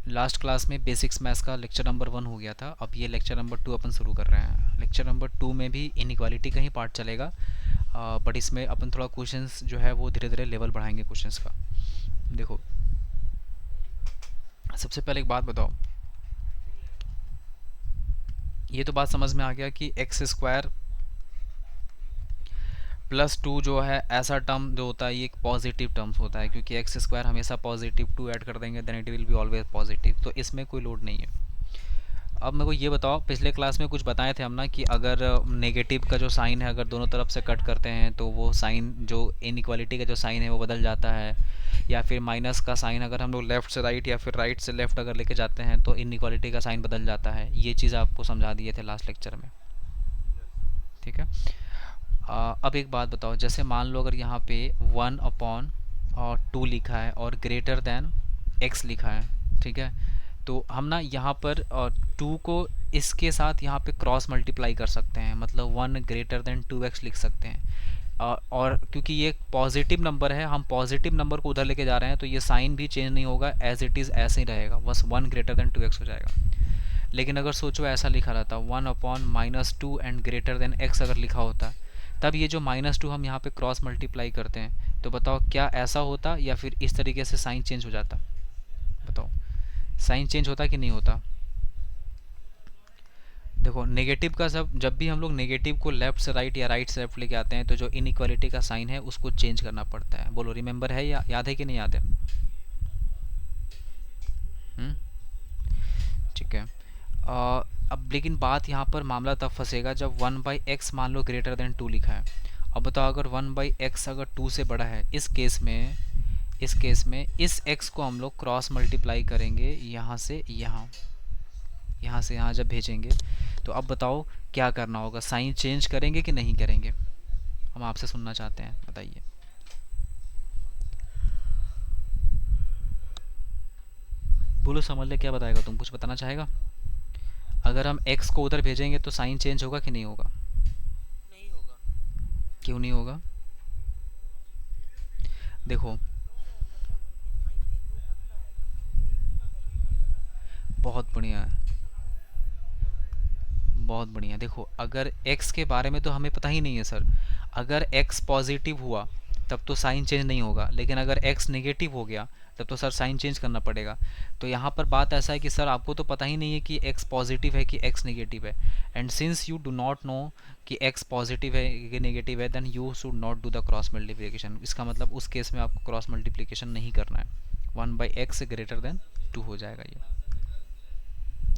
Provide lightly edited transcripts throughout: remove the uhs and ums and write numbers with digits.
Last class में basics maths का lecture number 1 हो गया था। अब ये लेक्चर नंबर 2 अपन शुरू कर रहे हैं। लेक्चर नंबर 2 में भी इनइक्वालिटी का ही पार्ट चलेगा, बट इसमें अपन थोड़ा क्वेश्चंस जो है वो धीरे धीरे लेवल बढ़ाएंगे क्वेश्चंस का। देखो, सबसे पहले एक बात बताओ, ये तो बात समझ में आ गया कि एक्स स्क्वायर प्लस टू जो है ऐसा टर्म जो होता है ये एक पॉजिटिव टर्म्स होता है, क्योंकि एक्स स्क्वायर हमेशा पॉजिटिव, टू ऐड कर देंगे then it will be always positive, तो इसमें कोई लोड नहीं है। अब मेरे को ये बताओ, पिछले क्लास में कुछ बताए थे हम ना कि अगर नेगेटिव का जो साइन है अगर दोनों तरफ से कट करते हैं तो वो साइन जो इनइक्वालिटी का जो साइन है वो बदल जाता है, या फिर माइनस का साइन अगर हम लोग लेफ़्ट से राइट या फिर राइट से लेफ़्ट अगर लेके जाते हैं तो इनइक्वालिटी का साइन बदल जाता है। ये चीज़ आपको समझा दिए थे लास्ट लेक्चर में, ठीक है। अब एक बात बताओ, जैसे मान लो अगर यहाँ पे 1 अपॉन और 2 लिखा है और ग्रेटर देन x लिखा है, ठीक है, तो हम ना यहाँ पर 2 को इसके साथ यहाँ पे क्रॉस मल्टीप्लाई कर सकते हैं, मतलब 1 ग्रेटर देन 2x लिख सकते हैं। और क्योंकि ये पॉजिटिव नंबर है, हम पॉजिटिव नंबर को उधर लेके जा रहे हैं, तो ये साइन भी चेंज नहीं होगा, एज इट इज़ ऐसे ही रहेगा, बस 1 ग्रेटर देन 2x हो जाएगा। लेकिन अगर सोचो ऐसा लिखा रहता 1 upon -2 and greater than x अगर लिखा होता, तब ये जो -2 हम यहाँ पे क्रॉस मल्टीप्लाई करते हैं, तो बताओ क्या ऐसा होता या फिर इस तरीके से साइन चेंज हो जाता? बताओ, साइन चेंज होता कि नहीं होता? देखो, नेगेटिव का सब, जब भी हम लोग नेगेटिव को लेफ्ट से राइट या राइट से लेफ्ट लेके आते हैं तो जो इनइक्वालिटी का साइन है उसको चेंज करना पड़ता है। बोलो, रिमेंबर है या याद है कि नहीं याद है? हम्म, ठीक है। अब लेकिन बात यहाँ पर मामला तब फंसेगा जब 1/x मान लो ग्रेटर देन 2 लिखा है। अब बताओ, अगर 1/x अगर 2 से बड़ा है, इस केस में इस x को हम लोग क्रॉस मल्टीप्लाई करेंगे यहाँ से यहाँ, यहाँ से यहाँ जब भेजेंगे, तो अब बताओ क्या करना होगा, साइन चेंज करेंगे कि नहीं करेंगे? हम आपसे सुनना चाहते हैं, बताइए। बोलो, समझ ले, क्या बताएगा? तुम कुछ बताना चाहेगा? अगर हम x को उधर भेजेंगे तो साइन चेंज होगा कि नहीं होगा? क्यों नहीं होगा? देखो, बहुत बढ़िया है, बहुत बढ़िया। देखो, अगर x के बारे में तो हमें पता ही नहीं है सर। अगर x पॉजिटिव हुआ तब तो साइन चेंज नहीं होगा, लेकिन अगर x नेगेटिव हो गया तब तो सर साइन चेंज करना पड़ेगा। तो यहाँ पर बात ऐसा है कि सर आपको तो पता ही नहीं है कि x पॉजिटिव है कि x नेगेटिव है, and since you do not know कि x पॉजिटिव है कि नेगेटिव है, then you should not do the cross multiplication. इसका मतलब उस केस में आपको क्रॉस मल्टीप्लिकेशन नहीं करना है, 1/x ग्रेटर देन 2 हो जाएगा ये,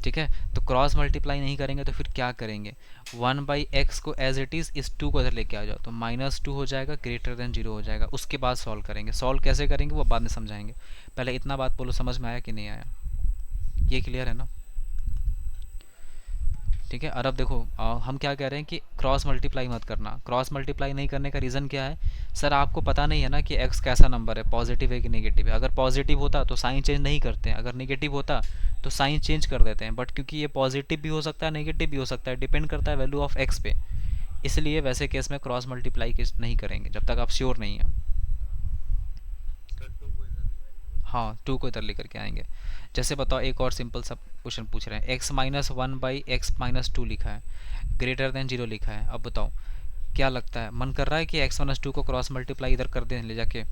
ठीक है। तो क्रॉस मल्टीप्लाई नहीं करेंगे तो फिर क्या करेंगे? 1/x को एज इट इज़ इस 2 को इधर लेके आ जाओ, तो -2 हो जाएगा, ग्रेटर देन 0 हो जाएगा। उसके बाद सॉल्व करेंगे, सॉल्व कैसे करेंगे वो बाद में समझाएंगे। पहले इतना बात बोलो, समझ में आया कि नहीं आया? ये क्लियर है ना? ठीक है। और अब देखो, हम क्या कह रहे हैं कि क्रॉस मल्टीप्लाई मत करना। क्रॉस मल्टीप्लाई नहीं करने का रीज़न क्या है? सर आपको पता नहीं है ना कि x कैसा नंबर है, पॉजिटिव है कि नेगेटिव है। अगर पॉजिटिव होता तो साइन चेंज नहीं करते हैं, अगर नेगेटिव होता तो साइन चेंज कर देते हैं, बट क्योंकि ये पॉजिटिव भी हो सकता है नेगेटिव भी हो सकता है, डिपेंड करता है वैल्यू ऑफ x पे, इसलिए वैसे केस में क्रॉस मल्टीप्लाई नहीं करेंगे जब तक आप श्योर नहीं है। हाँ, 2 को इधर लेकर के आएंगे। जैसे बताओ, एक और सिंपल सा क्वेश्चन पूछ रहे हैं, x-1/x-2 लिखा है, ग्रेटर देन 0 लिखा है। अब बताओ क्या लगता है, मन कर रहा है कि x-2 को क्रॉस मल्टीप्लाई इधर कर दें ले जाके?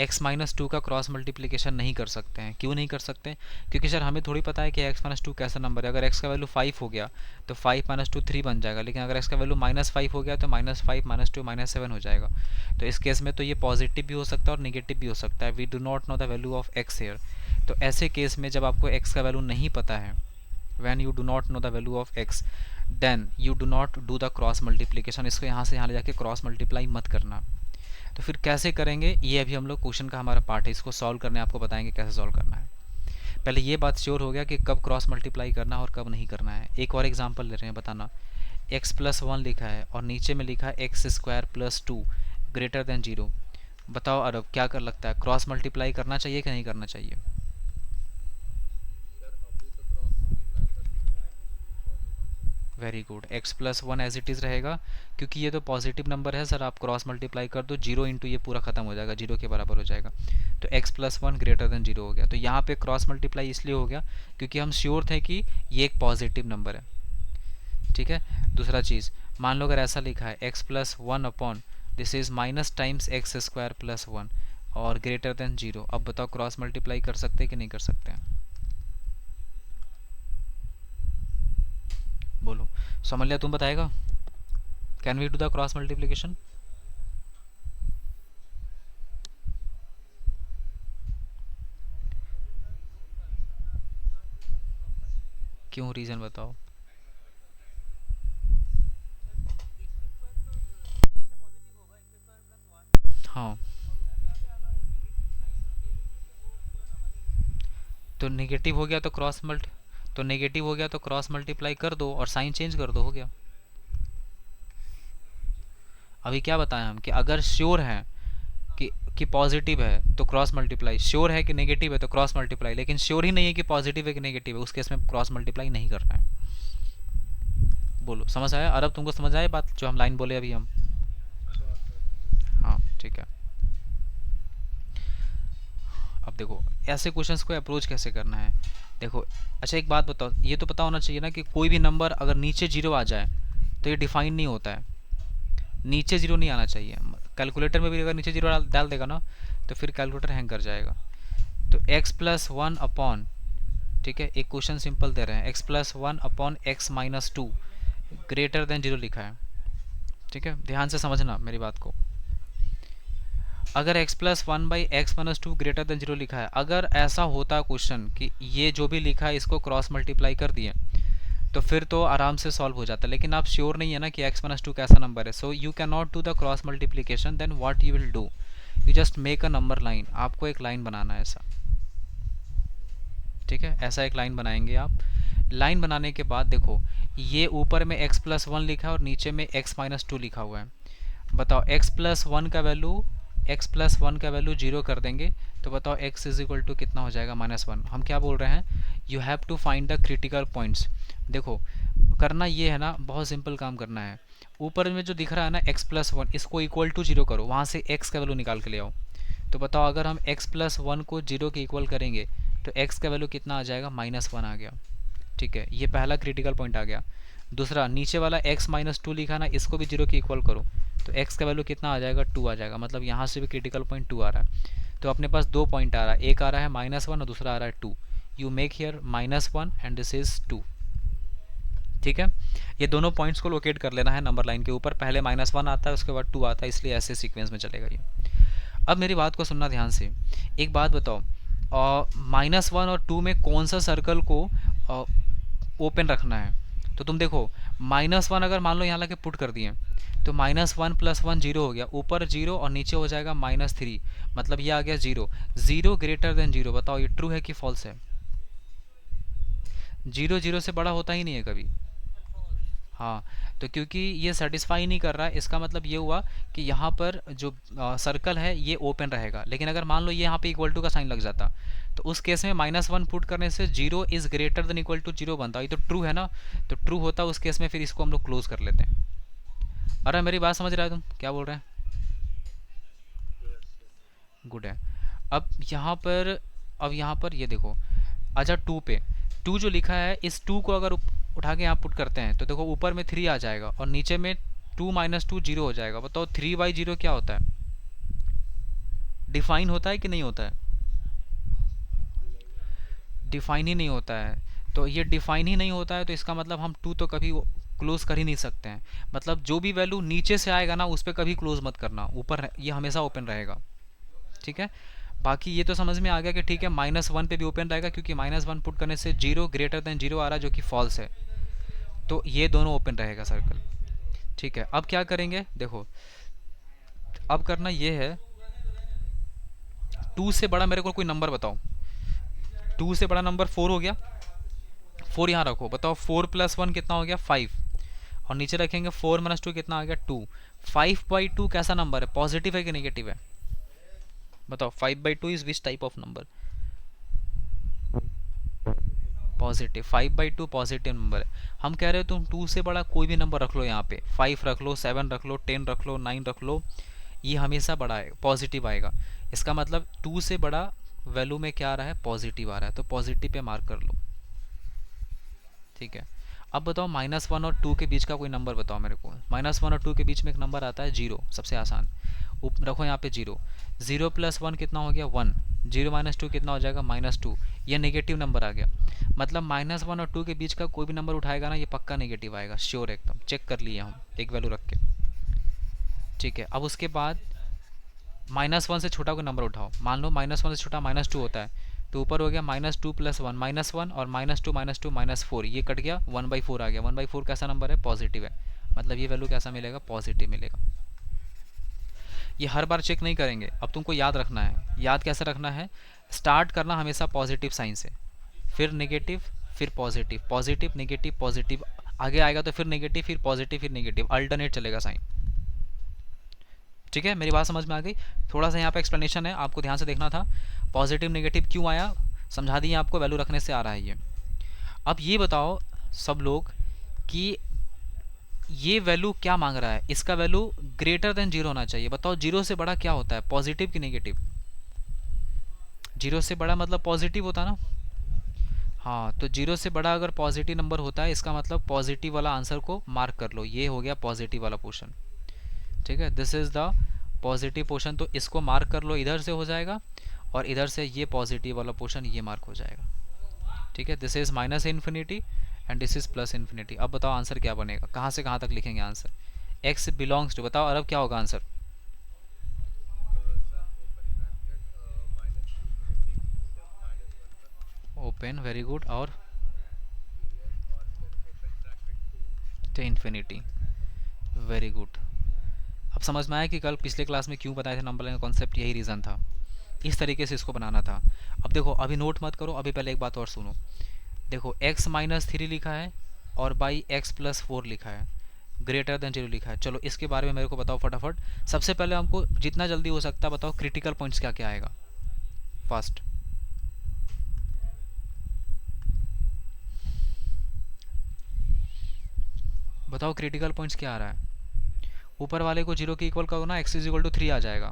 x-2 का क्रॉस मल्टीप्लिकेशन नहीं कर सकते हैं। क्यों नहीं कर सकते? क्योंकि सर हमें थोड़ी पता है कि x-2 कैसा नंबर है। अगर x का वैल्यू 5 हो गया तो 5 - 2 3 बन जाएगा, लेकिन अगर x का वैल्यू -5 हो गया तो -5 - 2 -7 हो जाएगा। तो इस केस में तो ये पॉजिटिव भी हो सकता है और निगेटिव भी हो सकता है। We do not know the value of x here. तो ऐसे केस में जब आपको x का वैल्यू नहीं पता है, when you do not know the value of x, then you do not do the cross multiplication। इसको यहाँ से यहाँ ले जाके क्रॉस मल्टीप्लाई मत करना। तो फिर कैसे करेंगे, ये अभी हम लोग क्वेश्चन का हमारा पार्ट है, इसको सॉल्व करने आपको बताएंगे कैसे सॉल्व करना है। पहले ये बात श्योर हो गया कि कब क्रॉस मल्टीप्लाई करना है और कब नहीं करना है। एक और एग्जांपल ले रहे हैं, बताना। x+1 लिखा है और नीचे में लिखा है x² + 2 ग्रेटर देन 0। बताओ अरब, क्या कर लगता है, क्रॉस मल्टीप्लाई करना चाहिए कि नहीं करना चाहिए? Very good, x plus one as it is रहेगा, क्योंकि ये तो पॉजिटिव नंबर है सर, आप क्रॉस मल्टीप्लाई कर दो, जीरो इंटू ये पूरा खत्म हो जाएगा, जीरो के बराबर हो जाएगा, तो x plus one greater than zero हो गया। तो यहाँ पे क्रॉस मल्टीप्लाई इसलिए हो गया क्योंकि हम श्योर थे कि ये एक पॉजिटिव नंबर है। ठीक है, दूसरा चीज़, मान लो अगर ऐसा लिखा है x plus one upon this is minus times x square plus one और ग्रेटर देन जीरो, अब बताओ क्रॉस मल्टीप्लाई कर सकते हैं कि नहीं कर सकते हैं? बोलो, समझ तुम बताएगा, can we do the cross multiplication? क्यों, रीज़न बताओ। हाँ, तो नेगेटिव हो गया तो नेगेटिव हो गया तो क्रॉस मल्टीप्लाई कर दो और साइन चेंज कर दो, हो गया। अभी क्या बताएं हम कि अगर श्योर है कि पॉजिटिव है तो क्रॉस मल्टीप्लाई, श्योर है कि नेगेटिव है तो क्रॉस मल्टीप्लाई, लेकिन श्योर ही नहीं है कि पॉजिटिव है कि नेगेटिव है, उस केस में क्रॉस मल्टीप्लाई नहीं करना है। बोलो, समझ आया? अरब तुमको समझ आया बात जो हम लाइन बोले अभी हम? हाँ ठीक है। अब देखो ऐसे क्वेश्चंस को अप्रोच कैसे करना है, देखो। अच्छा एक बात बताओ, ये तो पता होना चाहिए ना कि कोई भी नंबर अगर नीचे जीरो आ जाए तो ये डिफाइन नहीं होता है, नीचे जीरो नहीं आना चाहिए। कैलकुलेटर में भी अगर नीचे जीरो डाल देगा ना तो फिर कैलकुलेटर हैंग कर जाएगा। तो x प्लस वन अपॉन, ठीक है, एक क्वेश्चन सिंपल दे रहे हैं, x plus one upon x minus two greater than zero लिखा है। ठीक है, ध्यान से समझना मेरी बात को। अगर x plus one by x minus two greater than zero लिखा है, अगर ऐसा होता क्वेश्चन कि ये जो भी लिखा है इसको क्रॉस मल्टीप्लाई कर दिए तो फिर तो आराम से सॉल्व हो जाता है, लेकिन आप श्योर नहीं है ना कि x माइनस टू कैसा नंबर है, so you can not do the cross multiplication. Then what you will do, you just make a number line, आपको एक लाइन बनाना है ऐसा। ठीक है, ऐसा एक लाइन बनाएंगे आप। लाइन बनाने के बाद देखो, ये ऊपर में x प्लस वन लिखा है और नीचे में x माइनस टू लिखा हुआ है। बताओ x प्लस वन का वैल्यू, x प्लस वन का वैल्यू जीरो कर देंगे तो बताओ x इज इक्वल टू कितना हो जाएगा, माइनस वन। हम क्या बोल रहे हैं, you have to find the critical points. देखो करना ये है ना, बहुत सिंपल काम करना है। ऊपर में जो दिख रहा है ना x प्लस वन, इसको इक्वल टू जीरो करो, वहाँ से x का वैल्यू निकाल के ले आओ। तो बताओ अगर हम x प्लस वन को जीरो के इक्वल करेंगे तो x का वैल्यू कितना आ जाएगा, माइनस वन आ गया। ठीक है, ये पहला क्रिटिकल पॉइंट आ गया। दूसरा, नीचे वाला x माइनस टू लिखा ना, इसको भी जीरो के इक्वल करो तो x का वैल्यू कितना आ जाएगा, टू आ जाएगा। मतलब यहाँ से भी क्रिटिकल पॉइंट टू आ रहा है। तो अपने पास दो पॉइंट आ रहा है, एक आ रहा है माइनस वन और दूसरा आ रहा है two. You make here minus one and this is two. ठीक है, ये दोनों पॉइंट्स को लोकेट कर लेना है नंबर लाइन के ऊपर, पहले माइनस वन आता है उसके बाद टू आता है, इसलिए ऐसे सीक्वेंस में चलेगा ये। अब मेरी बात को सुनना ध्यान से, एक बात बताओ, माइनस वन और टू में कौन सा सर्कल को ओपन रखना है? तो तुम देखो, माइनस वन अगर मान लो यहाँ लगे पुट कर दिए तो minus one plus one zero हो गया, ऊपर जीरो और नीचे हो जाएगा माइनस थ्री, मतलब ये आ गया zero. Zero greater than zero, बताओ ये ट्रू है कि फॉल्स है? जीरो जीरो से बड़ा होता ही नहीं है कभी। हाँ, तो क्योंकि ये सेटिस्फाई नहीं कर रहा है, इसका मतलब ये हुआ कि यहाँ पर जो सर्कल है ये ओपन रहेगा। लेकिन अगर मान लो ये यहाँ पे इक्वल टू का साइन लग जाता तो उस केस में माइनस वन पुट करने से zero is greater than equal to zero बनता, ये तो ट्रू है ना। तो ट्रू होता उस केस में, फिर इसको हम लोग क्लोज कर लेते हैं। अरे मेरी बात समझ रहा है, तुम क्या बोल रहे हैं? गुड है। अब यहाँ पर अब यहाँ पर ये देखो, अच्छा टू पे, टू जो लिखा है इस टू को अगर उठा के यहाँ पुट करते हैं तो देखो ऊपर में थ्री आ जाएगा और नीचे में टू माइनस टू जीरो हो जाएगा। बताओ थ्री बाई जीरो क्या होता है, डिफाइन होता है कि नहीं होता है? डिफाइन ही नहीं होता है। तो ये डिफाइन ही नहीं होता है तो इसका मतलब हम टू तो कभी क्लोज कर ही नहीं सकते हैं। मतलब जो भी वैल्यू नीचे से आएगा ना उस पर कभी क्लोज मत करना, ऊपर ये हमेशा ओपन रहेगा। ठीक है, बाकी ये तो समझ में आ गया कि ठीक है माइनस वन पे भी ओपन रहेगा क्योंकि माइनस वन पुट करने से जीरो ग्रेटर देन जीरो आ रहा है जो कि फॉल्स है, तो ये दोनों ओपन रहेगा सर्कल। ठीक है, अब क्या करेंगे देखो, अब करना ये है, टू से बड़ा मेरे को कोई नंबर बताओ। टू से बड़ा नंबर फोर हो गया, फोर यहाँ रखो। बताओ फोर प्लस वन कितना हो गया, फाइव। और नीचे रखेंगे फोर माइनस टू कितना आ गया, टू। फाइव बाई टू कैसा नंबर है, पॉजिटिव है कि नेगेटिव है? बताओ five by two is which type of number? Positive, 5/2 positive number है। हम कह रहे हो तुम 2 से बड़ा कोई भी नंबर रख लो, यहाँ पे 5 रख लो, 7 रख लो, 10 रख लो, 9 रख लो, ये हमेशा बड़ा है, पॉजिटिव आएगा। इसका मतलब 2 से बड़ा वैल्यू में क्या आ रहा है, पॉजिटिव आ रहा है, तो पॉजिटिव पे मार्क कर लो। ठीक है, अब बताओ -1 और 2 के बीच का कोई नंबर बताओ मेरे को। -1 और 2 के बीच में एक नंबर आता है 0, सबसे आसान। रखो यहाँ पे 0, 0 + 1 कितना हो गया, 1। 0 - 2 कितना हो जाएगा, -2। ये नेगेटिव नंबर आ गया। मतलब -1 और 2 के बीच का कोई भी नंबर उठाएगा ना, ये पक्का नेगेटिव आएगा, श्योर एकदम, चेक कर लिए हम एक वैल्यू रख के। ठीक है, अब उसके बाद -1 से छोटा कोई नंबर उठाओ। मान लो -1 से छोटा -2 होता है, तो ऊपर हो गया -2 + 1, -1 और -2 -2 -4, ये कट गया, 1/4 आ गया। 1/4 कैसा नंबर है, पॉजिटिव है। मतलब ये वैल्यू कैसा मिलेगा, पॉजिटिव मिलेगा। ये हर बार चेक नहीं करेंगे, अब तुमको याद रखना है। याद कैसे रखना है, स्टार्ट करना हमेशा पॉजिटिव साइन से, फिर नेगेटिव, फिर पॉजिटिव, पॉजिटिव नेगेटिव पॉजिटिव, आगे आएगा तो फिर नेगेटिव, फिर पॉजिटिव, फिर नेगेटिव, अल्टरनेट चलेगा साइन। ठीक है, मेरी बात समझ में आ गई। थोड़ा सा यहाँ पे एक्सप्लेनेशन है, आपको ध्यान से देखना था। पॉजिटिव नेगेटिव क्यों आया, समझा दिए आपको, वैल्यू रखने से आ रहा है ये। अब ये बताओ सब लोग कि ये वैल्यू क्या मांग रहा है, इसका वैल्यू ग्रेटर देन 0 होना चाहिए। बताओ 0 से बड़ा क्या होता है, पॉजिटिव कि नेगेटिव। 0 से बड़ा मतलब पॉजिटिव होता ना। हाँ, तो 0 से बड़ा अगर पॉजिटिव नंबर होता है, इसका मतलब पॉजिटिव वाला आंसर को मार्क कर लो, ये हो गया पॉजिटिव वाला पोर्शन। ठीक है, this is the positive portion, तो इसको मार्क कर लो, इधर से हो जाएगा, और इधर से ये पॉजिटिव वाला पोर्शन ये मार्क हो जाएगा। ठीक है, this is -∞ and this is +∞। अब बताओ आंसर क्या बनेगा, कहाँ से कहाँ तक लिखेंगे आंसर। x बिलोंग्स टू, बताओ अरब क्या होगा आंसर। ओपन, वेरी गुड, और to infinity, वेरी गुड। अब समझ में आया कि कल पिछले क्लास में क्यों बताए थे नंबर लाइन का कॉन्सेप्ट, यही रीज़न था, इस तरीके से इसको बनाना था। अब देखो, अभी नोट मत करो, अभी पहले एक बात और सुनो। देखो x - 3 लिखा है और बाई x + 4 लिखा है, ग्रेटर देन 0 लिखा है। चलो इसके बारे में मेरे को बताओ फटाफट। सबसे पहले हमको जितना जल्दी हो सकता है बताओ, क्रिटिकल पॉइंट्स क्या क्या आएगा फर्स्ट। बताओ क्रिटिकल पॉइंट्स क्या आ रहा है। ऊपर वाले को 0 के इक्वल करो ना, x = 3 आ जाएगा,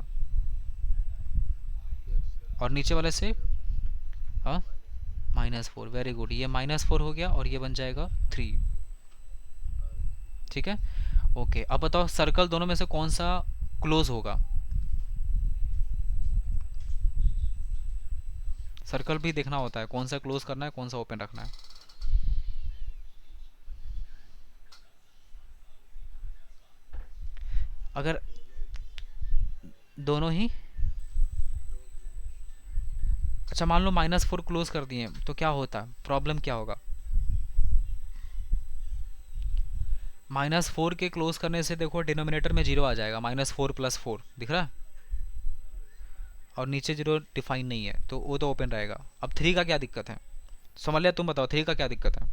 और नीचे वाले से हाँ -4, वेरी गुड, ये -4 हो गया और ये बन जाएगा 3। ठीक है, ओके। अब बताओ सर्कल दोनों में से कौन सा क्लोज होगा। सर्कल भी देखना होता है, कौन सा क्लोज करना है, कौन सा ओपन रखना है। अगर दोनों ही, अच्छा मान लो -4 क्लोज कर दिए तो क्या होता है, प्रॉब्लम क्या होगा। -4 के क्लोज करने से देखो डिनोमिनेटर में 0 आ जाएगा, -4 + 4 दिख रहा है, और नीचे 0 डिफाइन नहीं है, तो वो तो ओपन रहेगा। अब 3 का क्या दिक्कत है, समझ लिया, तुम बताओ 3 का क्या दिक्कत है,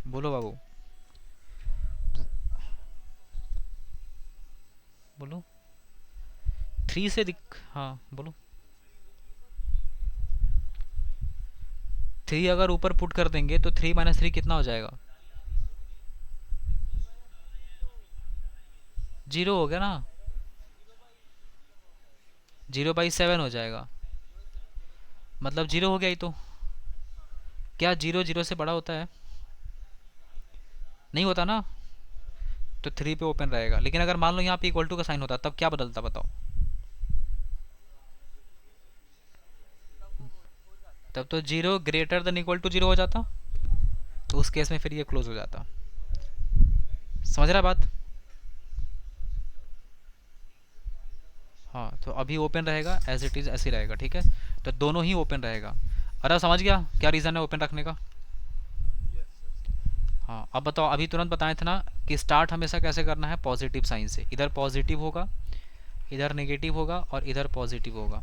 बोलो बाबू, बोलो। 3 से हाँ बोलो। 3 अगर ऊपर पुट कर देंगे तो 3 - 3 कितना हो जाएगा, 0 हो गया ना, 0/7 हो जाएगा, मतलब 0 हो गया ही तो। क्या 0 0 से बड़ा होता है, नहीं होता ना, तो 3 पे ओपन रहेगा। लेकिन अगर मान लो यहाँ पे इक्वल टू का साइन होता तब क्या बदलता बताओ, तब तो 0 ग्रेटर देन इक्वल टू 0 हो जाता, तो उस केस में फिर ये क्लोज हो जाता। समझ रहा बात। हाँ, तो अभी ओपन रहेगा, एज इट इज़ ऐसे ही रहेगा। ठीक है, तो दोनों ही ओपन रहेगा। अरे समझ गया क्या रीज़न है ओपन रखने का। हाँ, अब बताओ, अभी तुरंत बताए थे ना कि स्टार्ट हमेशा कैसे करना है, पॉजिटिव साइन से। इधर पॉजिटिव होगा, इधर नेगेटिव होगा, और इधर पॉजिटिव होगा।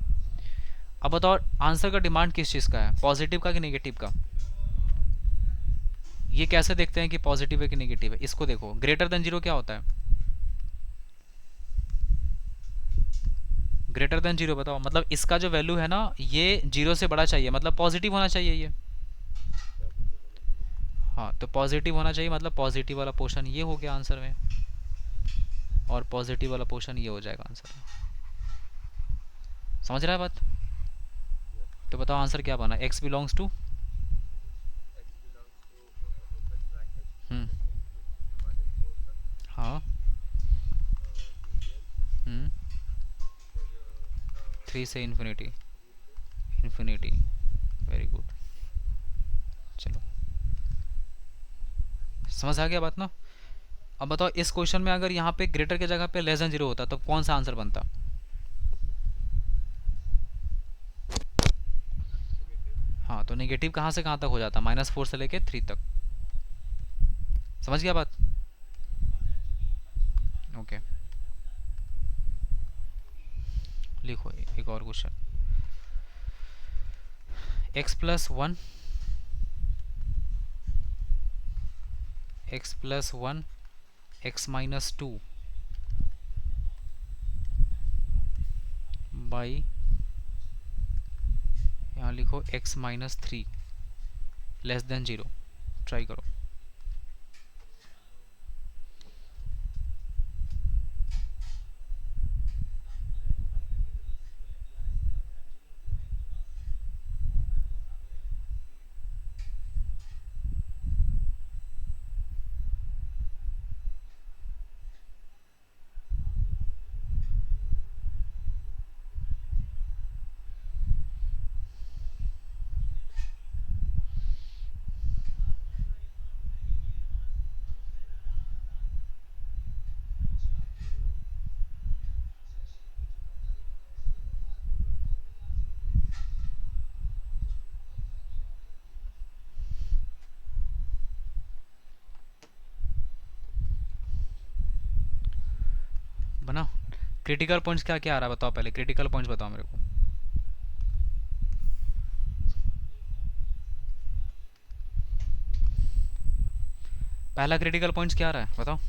अब बताओ आंसर का डिमांड किस चीज़ का है, पॉजिटिव का कि नेगेटिव का। ये कैसे देखते हैं कि पॉजिटिव है कि नेगेटिव है, इसको देखो, ग्रेटर देन 0 क्या होता है, ग्रेटर देन जीरो बताओ, मतलब इसका जो वैल्यू है ना ये जीरो से बड़ा चाहिए, मतलब पॉजिटिव होना चाहिए ये। हाँ तो पॉजिटिव होना चाहिए, मतलब पॉजिटिव वाला पोर्शन ये हो गया आंसर में, और पॉजिटिव वाला पोर्शन ये हो जाएगा आंसर में। समझ रहा है बात? तो बताओ आंसर क्या बना, एक्स बिलोंग्स टू। हम्म। हाँ। हम्म। थ्री से इन्फिनिटी। इन्फिनिटी। Very good. चलो समझ आ गया बात ना। अब बताओ इस क्वेश्चन में अगर यहाँ पे ग्रेटर की जगह पे लेस देन जीरो होता तो कौन सा आंसर बनता? हाँ तो नेगेटिव कहाँ से कहाँ तक हो जाता, -4 से लेके 3 तक। समझ गया बात? ओके। लिखो एक और question. x+1, x+1, x-2 by, यहाँ लिखो x-3 less than zero. Try करो। बना। क्रिटिकल पॉइंट्स क्या क्या आ रहा है बताओ, पहले क्रिटिकल पॉइंट्स बताओ मेरे को। पहला क्रिटिकल पॉइंट्स क्या आ रहा है बताओ।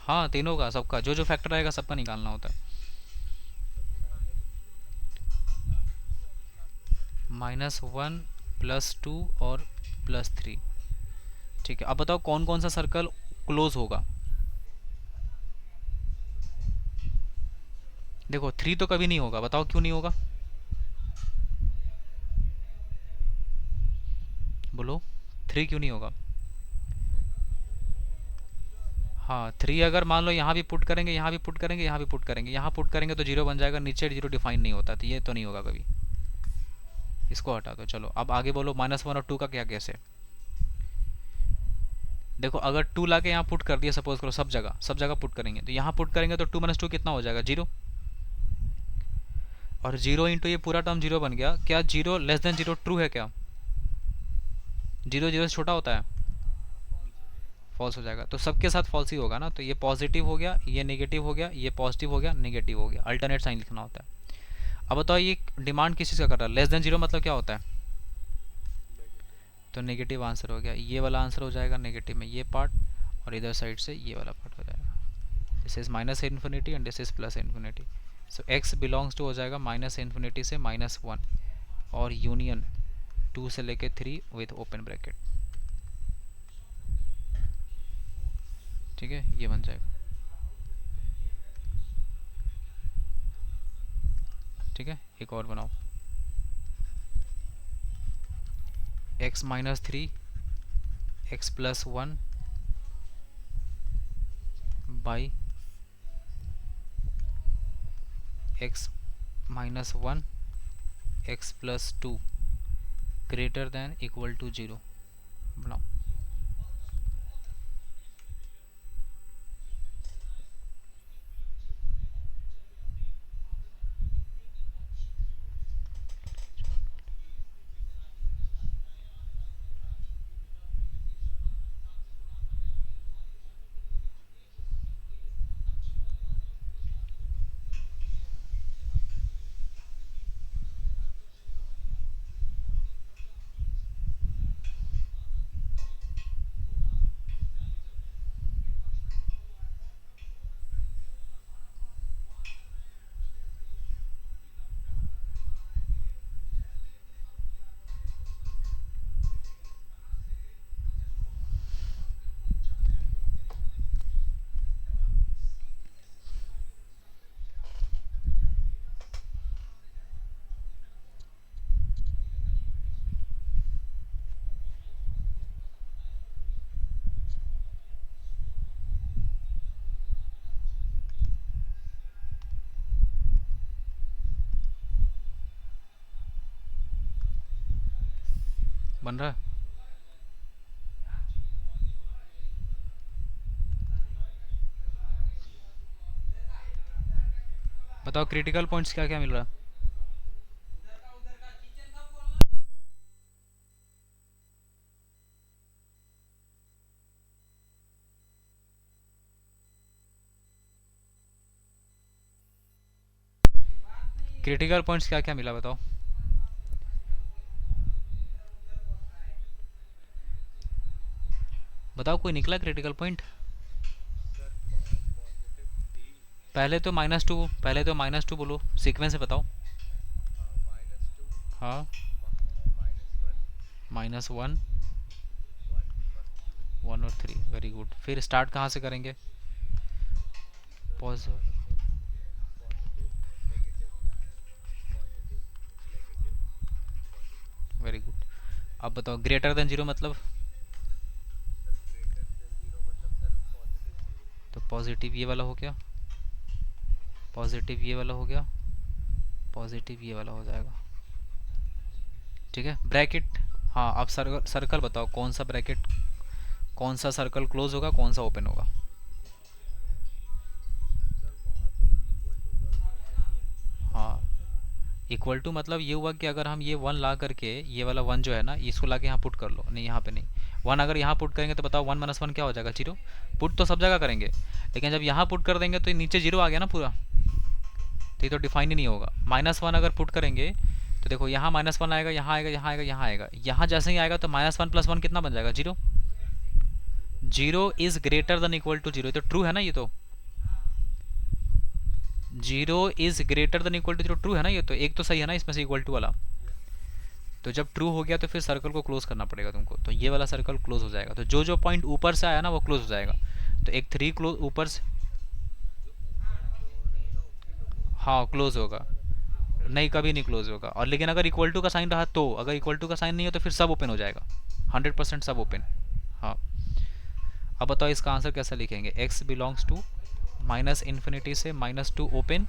हाँ तीनों का, सबका जो जो फैक्टर आएगा सबका निकालना होता है। -1, +2 और +3। ठीक है अब बताओ कौन कौन सा सर्कल क्लोज होगा। देखो 3 तो कभी नहीं होगा, बताओ क्यों नहीं होगा। बोलो 3 क्यों नहीं होगा। हाँ 3 अगर मान लो यहाँ भी पुट करेंगे, यहाँ भी पुट करेंगे, यहाँ भी पुट करेंगे, यहाँ पुट करेंगे तो जीरो बन जाएगा, नीचे जीरो डिफाइन नहीं होता, तो ये तो नहीं होगा कभी। इसको हटा दो। चलो अब आगे बोलो -1 और 2 का क्या केस है। देखो अगर 2 ला के यहाँ पुट कर दिया, सपोज करो सब जगह पुट करेंगे, तो यहाँ पुट करेंगे तो 2 - 2 कितना हो जाएगा, जीरो। और जीरो इंटू ये पूरा टर्म जीरो बन गया, क्या zero less than zero true है क्या? जीरो जीरो से छोटा होता है, फॉल्स हो जाएगा, तो सबके साथ फॉल्स ही होगा ना, तो ये पॉजिटिव हो गया, ये नेगेटिव हो गया, ये पॉजिटिव हो गया, नेगेटिव हो गया, अल्टरनेट साइन लिखना होता है। अब बताओ ये डिमांड किस चीज़ का कर रहा है, लेस देन जीरो मतलब क्या होता है, तो नेगेटिव आंसर हो गया, ये वाला आंसर हो जाएगा नेगेटिव में ये पार्ट, और इधर साइड से ये वाला पार्ट हो जाएगा। This is -∞ and this is +∞। So x belongs to हो जाएगा -∞ से -1 और यूनियन 2 से लेके 3 विथ ओपन ब्रैकेट। ठीक है ये बन जाएगा। ठीक है एक और बनाओ, x-3, x+1 by x-1, x+2 greater than equal to zero. बनाओ। बन रहा है? बताओ क्रिटिकल पॉइंट्स क्या क्या मिल रहा है? क्रिटिकल पॉइंट्स क्या क्या मिला बताओ? बताओ कोई निकला क्रिटिकल पॉइंट? पहले तो -2 बोलो, सीक्वेंस से बताओ। हाँ, -1, 1 और 3, वेरी गुड। फिर स्टार्ट कहाँ से करेंगे? Pause, very good. अब बताओ ग्रेटर देन जीरो मतलब? तो पॉजिटिव ये वाला हो गया, पॉजिटिव ये वाला हो गया, पॉजिटिव ये वाला हो जाएगा। ठीक है, ब्रैकेट। हाँ, अब सर्कल सर्कल बताओ, कौन सा ब्रैकेट, कौन सा सर्कल क्लोज होगा, कौन सा ओपन होगा? हाँ, इक्वल टू मतलब ये हुआ कि अगर हम ये 1 ला करके, ये वाला 1 जो है ना, इसको ला के यहाँ पुट कर लो, नहीं यहाँ पे नहीं। 1 अगर यहाँ पुट करेंगे तो बताओ 1 - 1 क्या हो जाएगा? 0। पुट तो सब जगह करेंगे, लेकिन जब यहाँ पुट कर देंगे तो ये नीचे 0 आ गया ना पूरा, तो ये तो डिफाइन ही नहीं होगा। -1 अगर पुट करेंगे तो देखो यहाँ -1 आएगा, यहाँ आएगा, यहाँ आएगा, यहाँ आएगा, यहाँ जैसे ही आएगा तो -1 + 1 कितना बन जाएगा? 0। 0 is greater than equal to 0, ये तो ट्रू है ना ये तो। 0 is greater than equal to 0 true है ना ये तो, एक तो सही है ना इसमें से इक्वल टू वाला। तो जब ट्रू हो गया तो फिर सर्कल को क्लोज करना पड़ेगा तुमको, तो ये वाला सर्कल क्लोज हो जाएगा। तो जो जो पॉइंट ऊपर से आया ना वो क्लोज हो जाएगा। तो एक 3 क्लोज ऊपर से, हाँ क्लोज होगा। नहीं, कभी नहीं क्लोज होगा। और लेकिन अगर इक्वल टू का साइन रहा तो, अगर इक्वल टू का साइन नहीं है तो फिर सब ओपन हो जाएगा, 100% सब ओपन। हाँ, अब बताओ इसका आंसर कैसे लिखेंगे? x बिलोंग्स टू -∞ से -2 ओपन,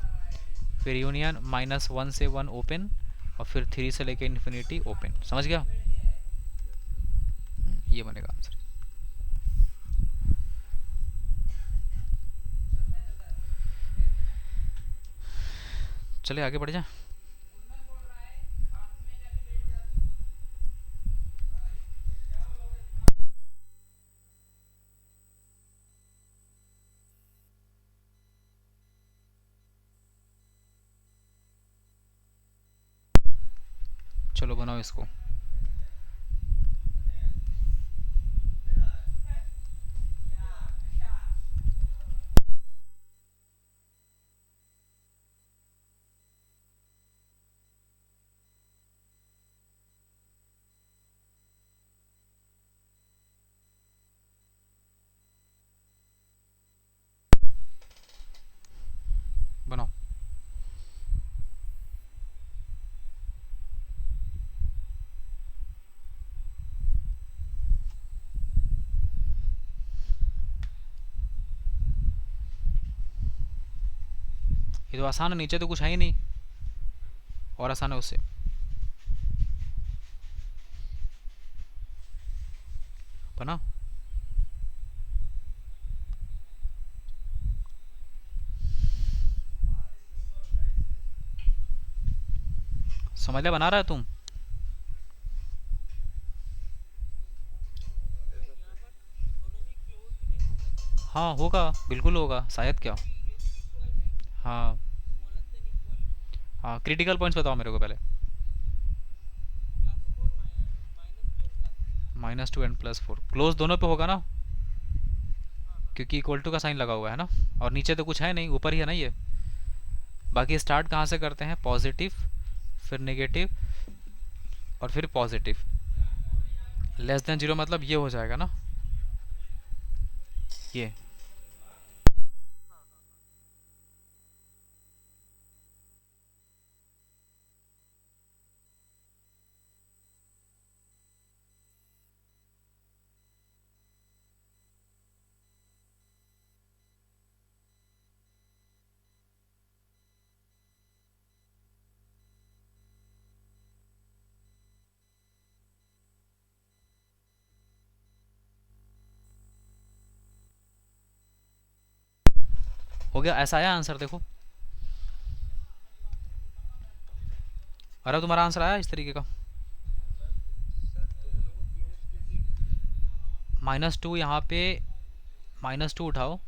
फिर यूनियन -1 से 1 ओपन, और फिर 3 से लेके इन्फिनिटी ओपन। समझ गया? ये बनेगा आंसर। चले आगे बढ़ जाए। चलो बनाओ इसको। बनाओ। ये तो आसान है, नीचे तो कुछ है ही नहीं, और आसान है उससे। बना। समझ लिया, बना रहा है तुम? हाँ होगा, बिल्कुल होगा, शायद क्या। हाँ। हाँ, क्रिटिकल पॉइंट्स बताओ मेरे को पहले। -2 एंड +4 क्लोज दोनों पे होगा ना, क्योंकि इक्वल टू का साइन लगा हुआ है ना, और नीचे तो कुछ है नहीं, ऊपर ही है ना ये। बाकी स्टार्ट कहाँ से करते हैं? पॉजिटिव, फिर नेगेटिव, और फिर पॉजिटिव। < <0 मतलब ये हो जाएगा ना, ये। हो गया, ऐसा आया आंसर देखो। अरे तुम्हारा आंसर आया इस तरीके का। -2 यहाँ पे, -2 उठाओ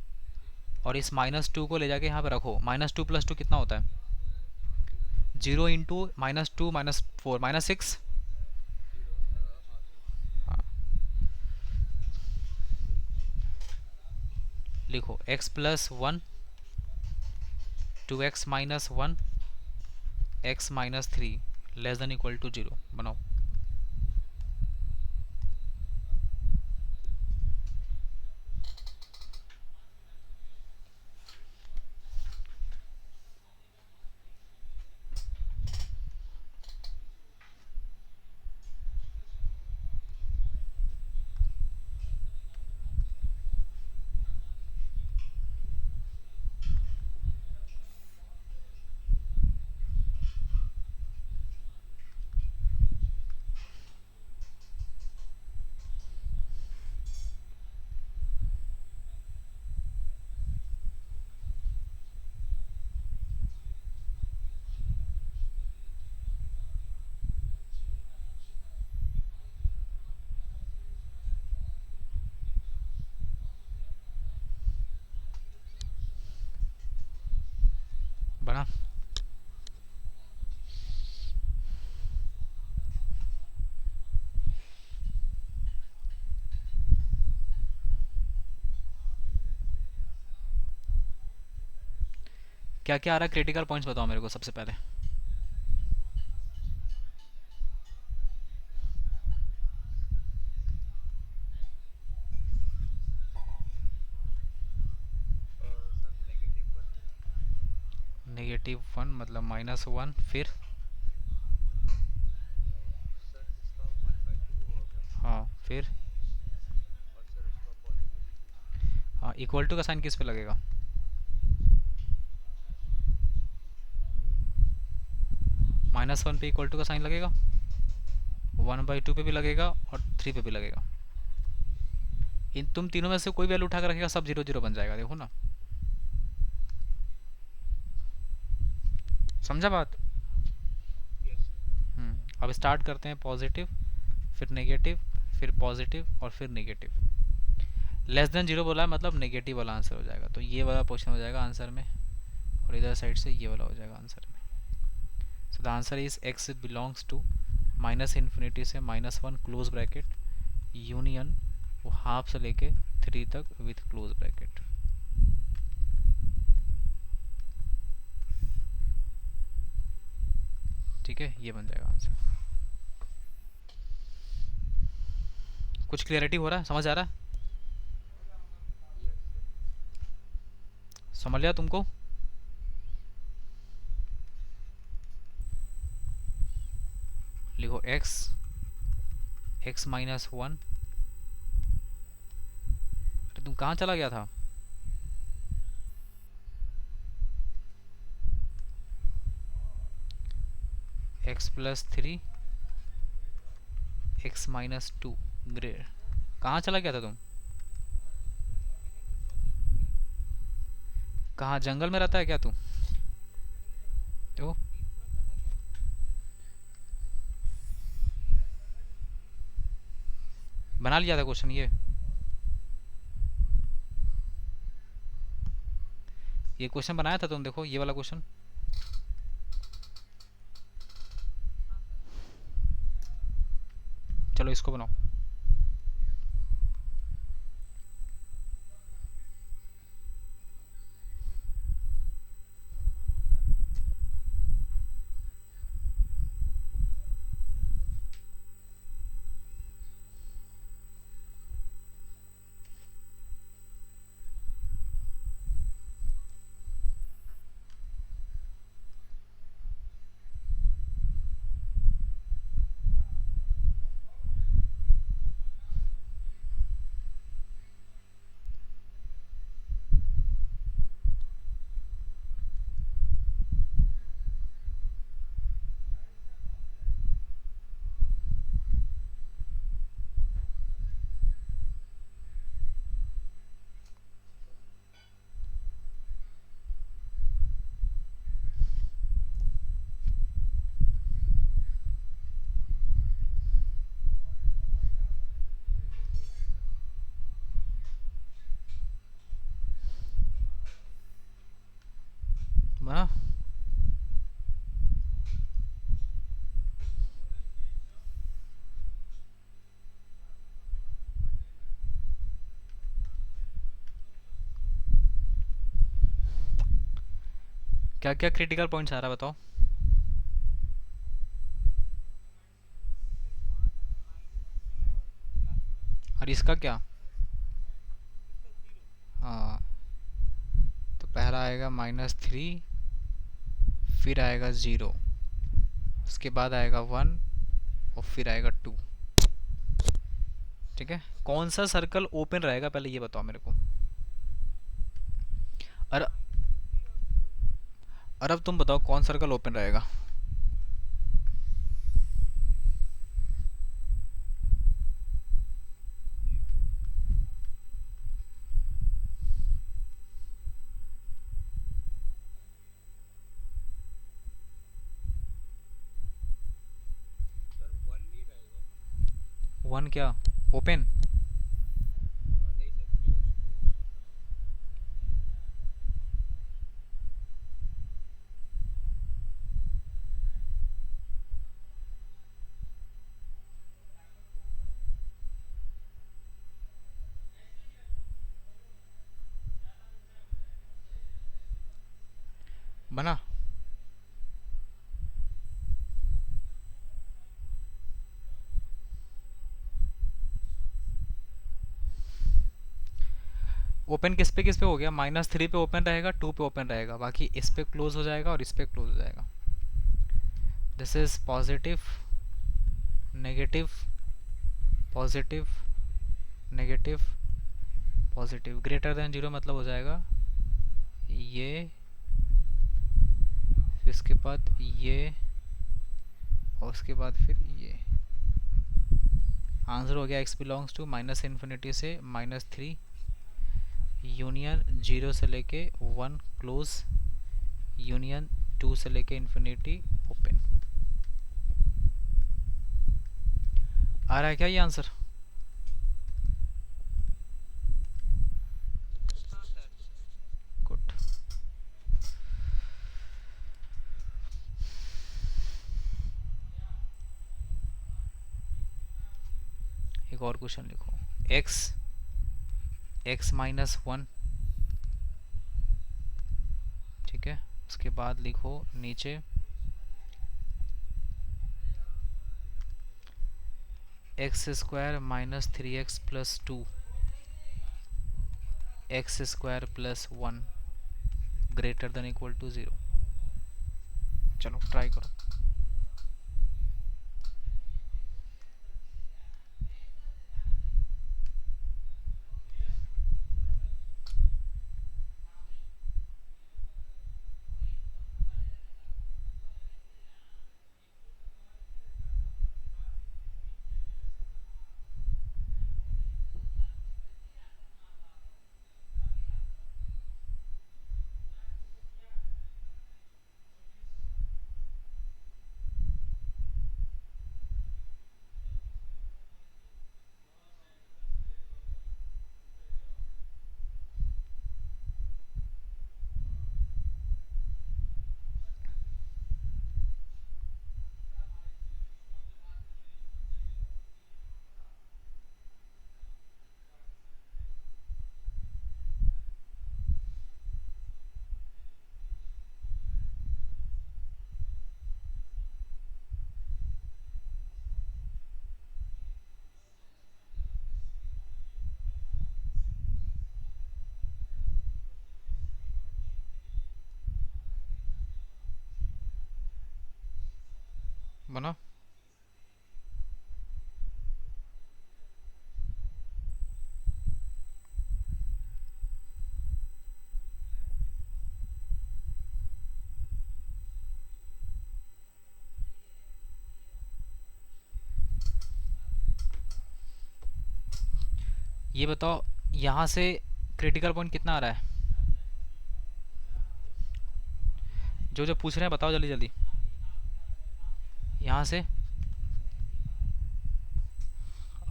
और इस -2 को ले जाके यहाँ पे रखो। -2 + 2 कितना होता है? 0 इंटू -2 -4 -6। हाँ, लिखो x+1, 2x-1, x-3 <= 0 बनाओ। बना। क्या क्या आ रहा है क्रिटिकल पॉइंट्स बताओ मेरे को सबसे पहले। -1 मतलब -1, फिर? हाँ फिर? हाँ, इक्वल टू का साइन किस पे लगेगा? -1 पे इक्वल टू का साइन लगेगा, 1/2 पे भी लगेगा और 3 पे भी लगेगा। इन तुम तीनों में से कोई वैल्यू उठा कर रखेगा, सब 0 0 बन जाएगा, देखो ना। समझा बात? अब स्टार्ट करते हैं पॉजिटिव, फिर नेगेटिव, फिर पॉजिटिव और फिर नेगेटिव। <<0 बोला है मतलब नेगेटिव वाला आंसर हो जाएगा, तो ये वाला पोर्शन हो जाएगा आंसर में, और इधर साइड से ये वाला हो जाएगा आंसर में। So the answer is x belongs to -∞ से -1 क्लोज ब्रैकेट यूनियन वो हाफ से लेके 3 तक विथ क्लोज ब्रैकेट। ठीक है, ये बन जाएगा आंसर। कुछ क्लियरिटी हो रहा है, समझ आ रहा है? समझ लिया तुमको? लिखो x-1। अरे तुम कहाँ चला गया था? x+3 x-2 grade. कहाँ चला गया था तुम? कहाँ जंगल में रहता है क्या तू? तो बना लिया था क्वेश्चन ये क्वेश्चन बनाया था तुम, देखो ये वाला क्वेश्चन। चलो इसको बनाओ। क्या क्या क्रिटिकल पॉइंट्स आ रहा है बताओ। और इसका क्या? हाँ, तो पहला आएगा -3, फिर आएगा 0, उसके बाद आएगा 1, और फिर आएगा 2। ठीक है, कौन सा सर्कल ओपन रहेगा पहले ये बताओ मेरे को। और अब तुम बताओ कौन सर्कल ओपन रहेगा। 1 क्या ओपन? बना। ओपन किस पे हो गया? -3 पे ओपन रहेगा, 2 पे ओपन रहेगा, बाकी इस पे क्लोज हो जाएगा और इस पे क्लोज हो जाएगा। This is positive, negative, positive, negative, positive. Greater than 0 मतलब हो जाएगा ये, फिर इसके बाद ये, और उसके बाद फिर ये। आंसर हो गया x बिलोंग्स टू -∞ से -3, यूनियन 0 से लेके 1 क्लोज, यूनियन 2 से लेके इन्फिनिटी ओपन। आ रहा है क्या ये आंसर? गुड। एक और क्वेश्चन लिखो। x -1, ठीक है, उसके बाद लिखो नीचे x² -3x+2, x² +1 greater than equal to 0। चलो ट्राई करो। बना। ये बताओ यहाँ से क्रिटिकल पॉइंट कितना आ रहा है? जो जो पूछ रहे हैं बताओ जल्दी जल्दी। यहाँ से,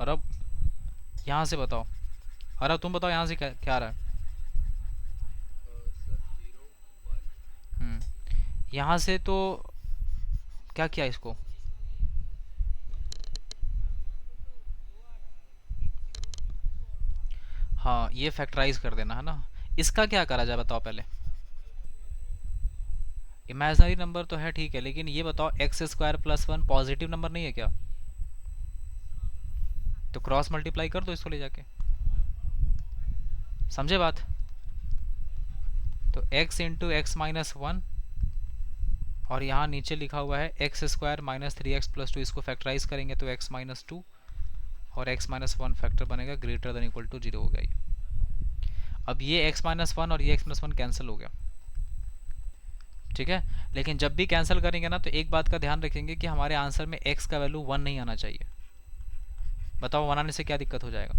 और अब यहाँ से बताओ। और अब तुम बताओ यहाँ से क्या क्या आ रहा है? यहाँ से तो क्या किया इसको? हाँ, ये फैक्टराइज कर देना है ना। इसका क्या करा जाए बताओ पहले। इमेजनरी नंबर तो है ठीक है, लेकिन ये बताओ x square plus one positive number नहीं है क्या? तो क्रॉस मल्टीप्लाई कर दो इसको ले जाके, समझे बात? तो x into x minus one, और यहाँ नीचे लिखा हुआ है x square minus three x plus two, इसको फैक्टराइज करेंगे तो x माइनस टू और x माइनस वन फैक्टर बनेगा greater than equal to zero हो गया ये। अब ये x माइनस वन और ये x माइनस वन कैंसिल हो गया, ठीक है। लेकिन जब भी कैंसिल करेंगे ना तो एक बात का ध्यान रखेंगे कि हमारे आंसर में x का वैल्यू वन नहीं आना चाहिए। बताओ वन आने से क्या दिक्कत हो जाएगा?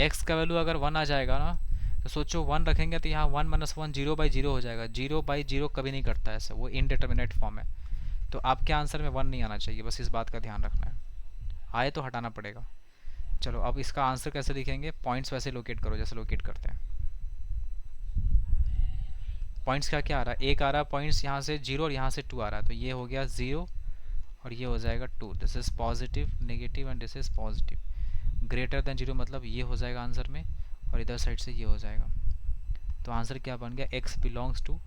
x का वैल्यू अगर वन आ जाएगा ना, तो सोचो वन रखेंगे तो यहाँ one minus one zero by zero हो जाएगा। जीरो बाई जीरो कभी नहीं करता ऐसे, वो इनडिटर्मिनेट फॉर्म है। तो आपके आंसर में वन नहीं आना चाहिए, बस इस बात का ध्यान रखना है। आए तो हटाना पड़ेगा। चलो अब इसका आंसर कैसे लिखेंगे? पॉइंट्स वैसे लोकेट करो जैसे लोकेट करते हैं। पॉइंट्स क्या क्या आ रहा है? एक आ रहा है पॉइंट्स यहाँ से जीरो और यहाँ से टू आ रहा है, तो ये हो गया ज़ीरो और ये हो जाएगा two. This is positive negative and this is positive. Greater than zero मतलब ये हो जाएगा आंसर में, और इधर साइड से ये हो जाएगा। तो आंसर क्या बन गया? x belongs to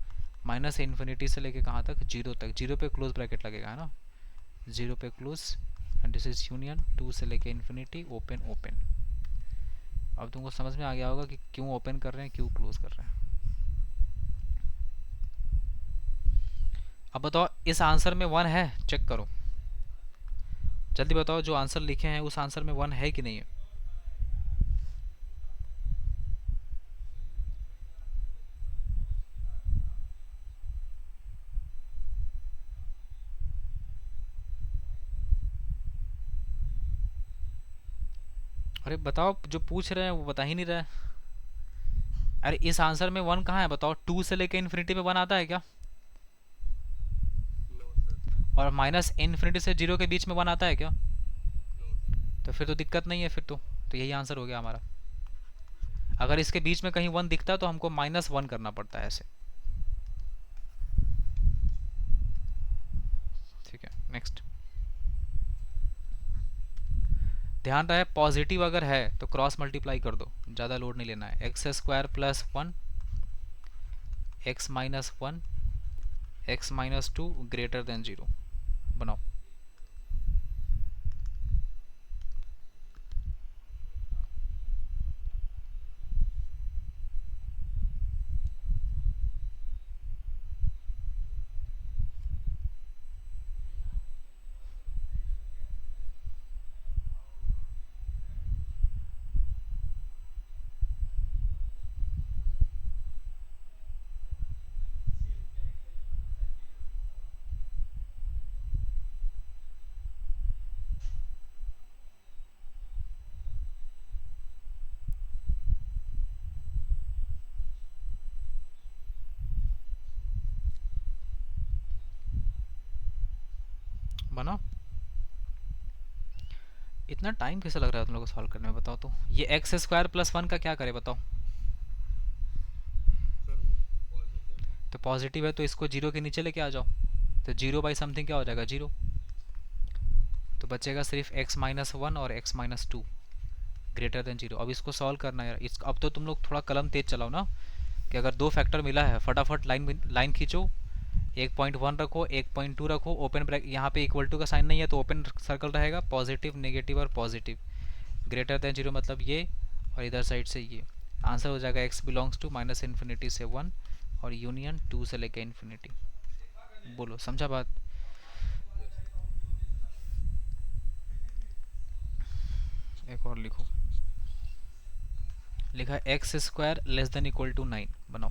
minus infinity से लेके कहाँ तक? जीरो तक। जीरो पे क्लोज ब्रैकेट लगेगा, है ना? जीरो पे close, and this is union two से लेके इन्फिनिटी ओपन ओपन। अब तुमको समझ में आ गया होगा कि क्यों ओपन कर रहे हैं, क्यों क्लोज कर रहे हैं। अब बताओ इस आंसर में वन है? चेक करो जल्दी, बताओ जो आंसर लिखे हैं उस आंसर में वन है कि नहीं है? अरे बताओ, जो पूछ रहे हैं वो बता ही नहीं रहा है। अरे इस आंसर में वन कहाँ है बताओ? टू से लेके इन्फिनिटी में वन आता है क्या? और माइनस इन्फिनिटी से जीरो के बीच में वन आता है क्या? तो फिर तो दिक्कत नहीं है, फिर तो यही आंसर हो गया हमारा। अगर इसके बीच में कहीं वन दिखता तो हमको माइनस वन करना पड़ता है ऐसे। ठीक है, नेक्स्ट। ध्यान रहे पॉजिटिव अगर है तो क्रॉस मल्टीप्लाई कर दो, ज़्यादा लोड नहीं लेना है। X square plus one x minus one x minus two greater than zero बनाओ। बनाओ। इतना टाइम कैसे लग रहा है तुम लोग को सॉल्व करने में, बताओ तो। ये एक्स स्क्वायर प्लस वन का क्या करे बताओ? तो पॉजिटिव है तो इसको जीरो के नीचे लेके आ जाओ, तो जीरो बाई समथिंग क्या हो जाएगा? जीरो। तो बचेगा सिर्फ एक्स माइनस वन और x minus two greater than zero. अब इसको सॉल्व करना है यार। अब तो तुम लोग थोड़ा कलम तेज चलाओ ना, कि अगर दो फैक्टर मिला है फटाफट लाइन लाइन खींचो। एक पॉइंट वन रखो, एक पॉइंट टू रखो, ओपन ब्रैकेट, यहाँ पे इक्वल टू का साइन नहीं है तो ओपन सर्कल रहेगा। पॉजिटिव नेगेटिव और पॉजिटिव, ग्रेटर देन जीरो मतलब ये, और इधर साइड से ये। आंसर हो जाएगा x belongs to minus infinity से वन और यूनियन टू से लेके इन्फिनिटी। बोलो समझा बात? एक और लिखो, लिखा है x square less than equal to nine, बनाओ।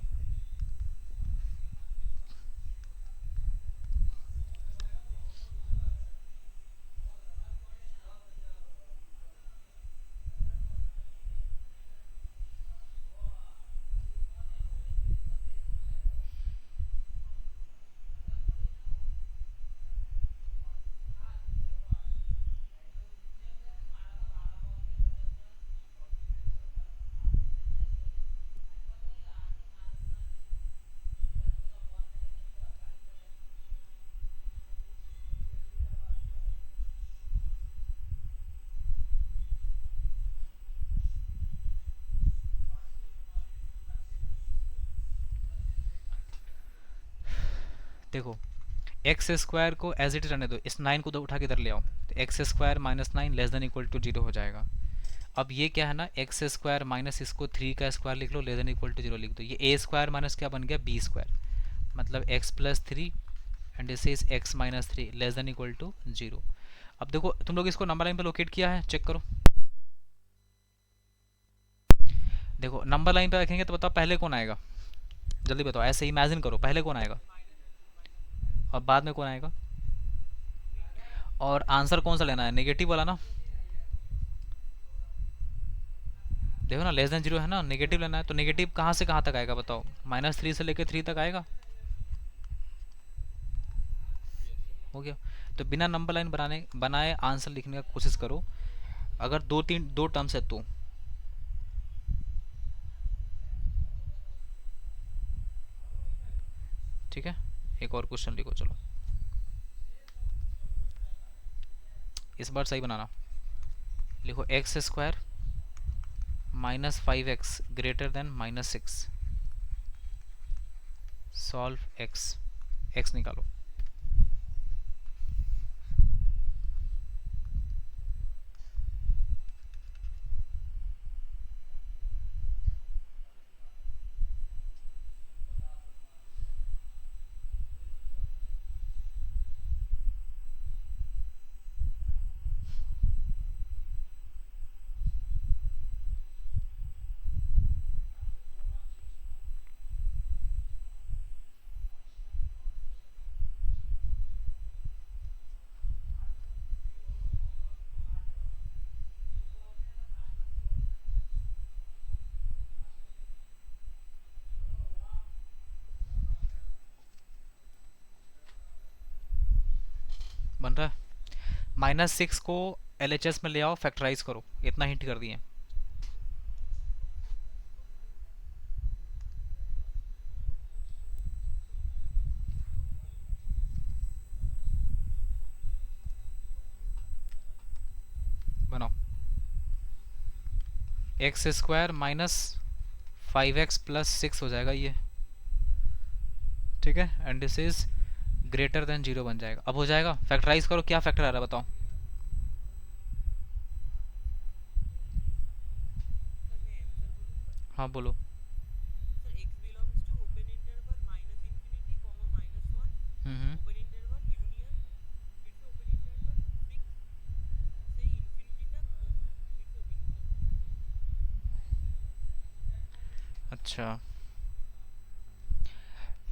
देखो एक्स स्क्वायर को एज इट रहने दो, इस 9 को उठा के इधर ले आओ, तो x square minus nine less than equal to 0 हो जाएगा। अब ये क्या है ना, एक्स स्क्वायर माइनस इसको 3 का स्क्वायर लिख लो, लेस देन इक्वल टू 0 लिख दो, ये ए स्क्वायर माइनस क्या बन गया, बी स्क्वायर, मतलब x plus three and this is x minus three less than equal to 0। अब देखो तुम लोग इसको नंबर लाइन पे लोकेट किया है, चेक करो। देखो नंबर लाइन पे रखेंगे तो बताओ पहले कौन आएगा, जल्दी बताओ, ऐसे इमेजिन करो, पहले कौन आएगा और बाद में कौन आएगा। और आंसर कौन सा लेना है, नेगेटिव वाला ना। देखो ना लेस देन 0 है ना, नेगेटिव लेना है, तो नेगेटिव कहाँ से कहाँ तक आएगा बताओ, -3 से लेकर 3 तक आएगा। हो गया। तो बिना नंबर लाइन बनाए आंसर लिखने का कोशिश करो, अगर दो टर्म्स है तो। ठीक है, एक और क्वेश्चन लिखो चलो, इस बार सही बनाना। लिखो x square -5x greater than -6, solve x, x निकालो। बन रहा है। -6 को LHS में ले आओ, फैक्टराइज करो, इतना हिंट कर दिए। बनाओ, एक्स स्क्वायर -5x + 6 हो जाएगा ये, ठीक है, and this is greater than 0 बन जाएगा। अब हो जाएगा, फैक्टराइज करो, क्या फैक्टर आ रहा है बताओ। हाँ बोलो। हम्म। अच्छा,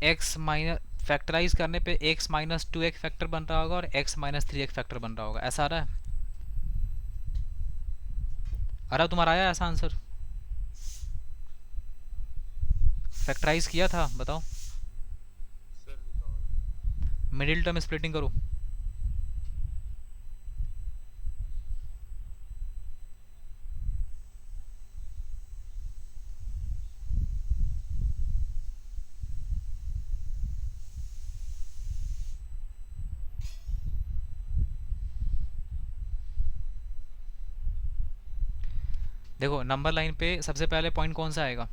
एक्स माइनस फैक्टराइज करने पे x-2 एक फैक्टर बन रहा होगा और x-3 एक फैक्टर बन रहा होगा, ऐसा आ रहा है। आ रहा तुम्हारा, आया ऐसा आंसर, फैक्टराइज किया था बताओ। मिडिल टर्म स्प्लिटिंग करो। देखो नंबर लाइन पे सबसे पहले पॉइंट कौन सा आएगा,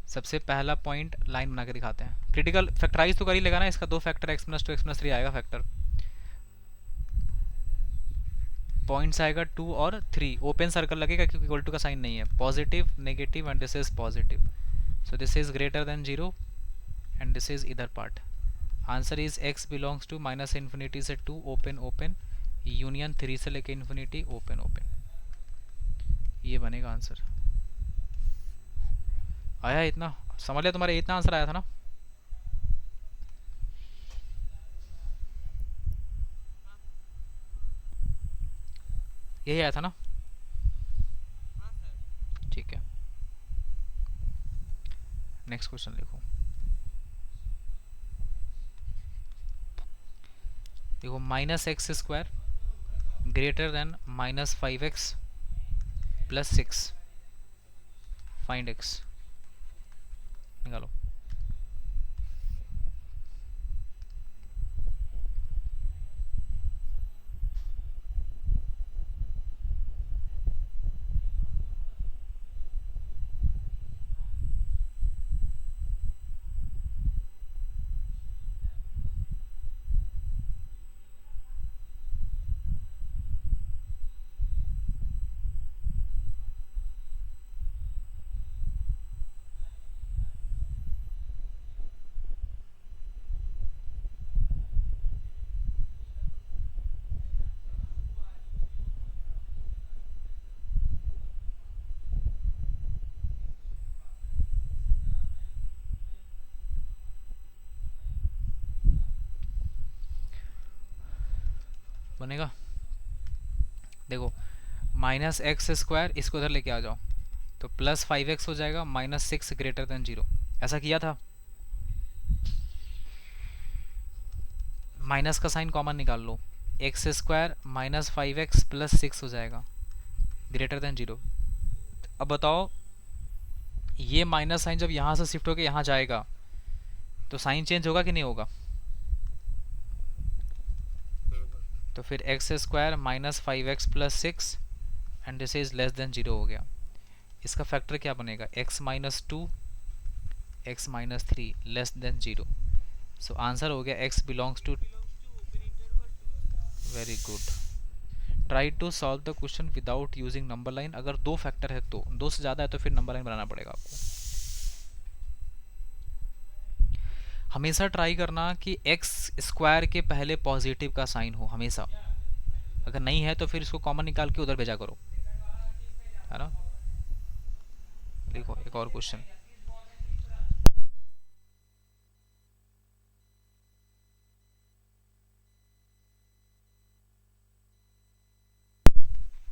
सबसे पहला पॉइंट लाइन बना के दिखाते हैं, क्रिटिकल फैक्टराइज तो कर ही लेगा ना, इसका दो फैक्टर x-2 x-3 आएगा फैक्टर, पॉइंट्स आएगा 2 और 3, ओपन सर्कल लगेगा क्योंकि इक्वल टू का साइन नहीं है, positive negative and this is positive, so this is greater than 0 and this is इधर part. Answer is x belongs to -∞ से 2 ओपन ओपन, यूनियन 3 से लेके इन्फिनिटी ओपन ओपन, ये बनेगा आंसर। आया इतना, समझ लिया, तुम्हारे इतना आंसर आया था ना। यही आया था ना, ठीक है। नेक्स्ट क्वेश्चन लिखो। देखो -x² greater than -5x + 6, find x, निकालो। बनेगा। देखो माइनस एक्स स्क्वायर इसको इधर लेके आ जाओ, तो प्लस 5x हो जाएगा, माइनस 6 ग्रेटर देन 0। ऐसा किया था। माइनस का साइन कॉमन निकाल लो, x square minus 5x plus 6 हो जाएगा, ग्रेटर देन 0। अब बताओ ये माइनस साइन जब यहाँ से शिफ्ट होकर यहाँ जाएगा तो साइन चेंज होगा कि नहीं होगा? तो फिर x square minus 5x plus 6 and this is less than 0 हो गया। इसका फैक्टर क्या बनेगा? x minus 2 x minus 3 less than 0। So answer हो गया x belongs to. Very good. Try to solve the question without using number line. अगर दो factor है तो, दो से ज़्यादा है तो फिर नंबर लाइन बनाना पड़ेगा आपको। हमेशा ट्राई करना कि एक्स स्क्वायर के पहले पॉजिटिव का साइन हो हमेशा। अगर नहीं है तो फिर इसको कॉमन निकाल के उधर भेजा करो, है ना। देखो एक और क्वेश्चन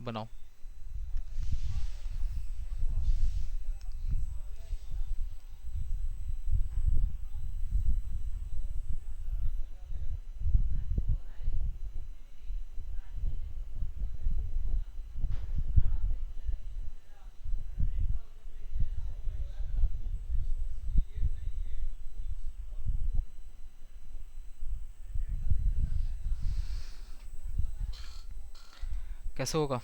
बनाओ। कैसे होगा?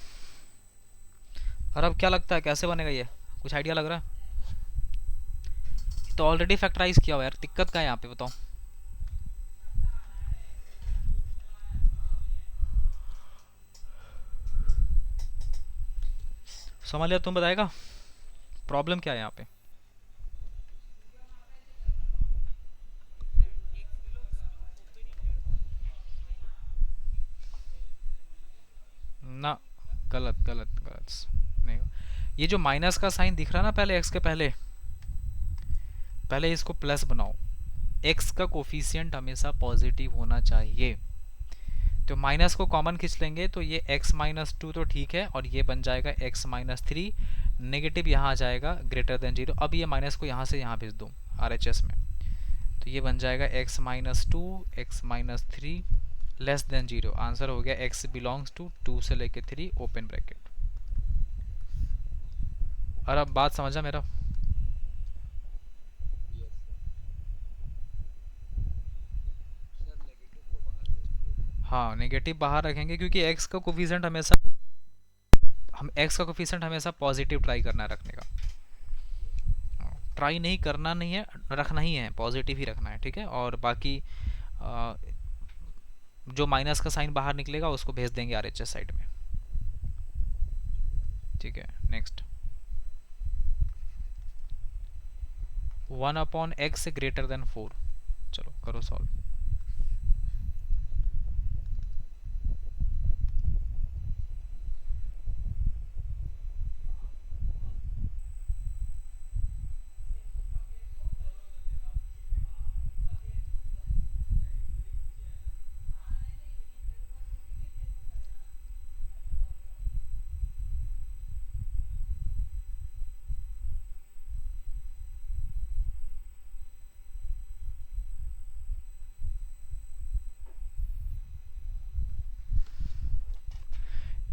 और अब क्या लगता है कैसे बनेगा ये? कुछ आइडिया लग रहा है? तो ऑलरेडी फैक्टराइज किया हुआ है यार, दिक्कत क्या है यहाँ पे बताओ। समझ लिया? तुम बताएगा प्रॉब्लम क्या है यहाँ पे? ना, गलत गलत गलत नहीं। ये जो माइनस का साइन दिख रहा है ना पहले एक्स के पहले, पहले इसको प्लस बनाओ। एक्स का कोफिशियंट हमेशा पॉजिटिव होना चाहिए। तो माइनस को कॉमन खींच लेंगे तो ये x माइनस 2 तो ठीक है, और ये बन जाएगा x माइनस 3। नेगेटिव यहाँ आ जाएगा ग्रेटर देन 0। अब ये माइनस को यहाँ से यहाँ भेज दो RHS में, तो ये बन जाएगा x minus 2 x minus 3 less than 0। Answer हो गया x बिलोंग्स टू 2 से लेके 3 ओपन ब्रैकेट। और अब बात समझा मेरा? हाँ नेगेटिव बाहर रखेंगे क्योंकि x का कोफिशिएंट हमेशा, हम x का कोफिशिएंट हमेशा पॉजिटिव ट्राई करना है रखने का। ट्राई नहीं करना नहीं है, रखना ही है, पॉजिटिव ही रखना है, ठीक है। और बाकी आ, जो माइनस का साइन बाहर निकलेगा उसको भेज देंगे RHS साइड में, ठीक है। Next, 1/x greater than 4। चलो करो सॉल्व।